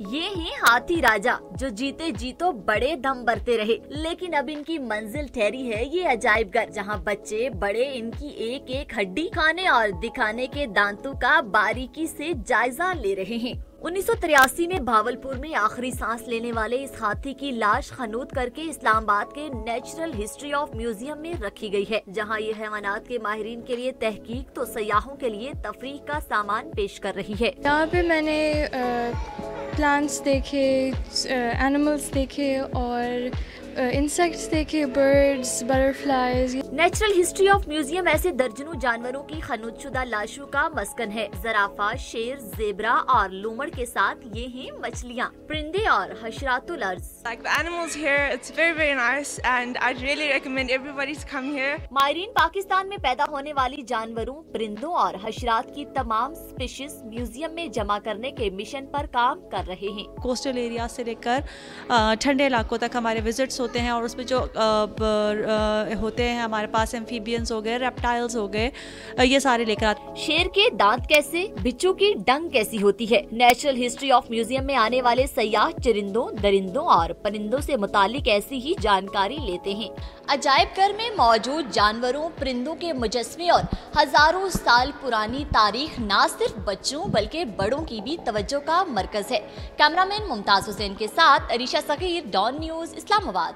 ये हैं हाथी राजा जो जीते जीतो बड़े दम बरते रहे, लेकिन अब इनकी मंजिल ठहरी है ये अजायब घर, जहाँ बच्चे बड़े इनकी एक एक हड्डी खाने और दिखाने के दांतों का बारीकी से जायजा ले रहे हैं। 1983 में भावलपुर में आखिरी सांस लेने वाले इस हाथी की लाश खनूद करके इस्लामाबाद के नेचुरल हिस्ट्री ऑफ म्यूजियम में रखी गई है, जहां ये हैवानात के माहिरीन के लिए तहकीक तो सयाहों के लिए तफरीह का सामान पेश कर रही है। यहाँ पे मैंने प्लांट्स देखे, एनिमल्स देखे और इंसेक्ट्स देखे, birds, butterflies. Natural history of museum ऐसे दर्जनों जानवरों की खनूदशुदा लाशों का मस्कन है। जराफा, शेर, जेबरा और लूमड़ के साथ ये हैं मछलियाँ, परिंदे और हशरातुल अर्ज़। Like the animals here, it's very nice and I'd really recommend everybody to come here. माहिरीन Pakistan में पैदा होने वाली जानवरों, परिंदों और हशरात की तमाम स्पीशीज म्यूजियम में जमा करने के मिशन पर काम कर रहे हैं। कोस्टल एरिया से लेकर ठंडे इलाकों तक हमारे विजिट्स होते हैं और उसमें जो होते हैं हमारे पास एम्फीबियंस हो गए, रेप्टाइल्स हो गए, ये सारे लेकर आते। शेर के दांत कैसे, बिच्छू की डंग कैसी होती है। नेचुरल हिस्ट्री ऑफ म्यूजियम में आने वाले सयाह चरिंदों, दरिंदों और परिंदों से मुतालिक ऐसी ही जानकारी लेते हैं। अजायब घर में मौजूद जानवरों, परिंदों के मुजस्मे और हजारों साल पुरानी तारीख न सिर्फ बच्चों बल्कि बड़ों की भी तवज्जो का मरकज है। कैमरामैन मुमताज हुसैन के साथ अरीशा सगीर, डॉन न्यूज़, इस्लामाबाद।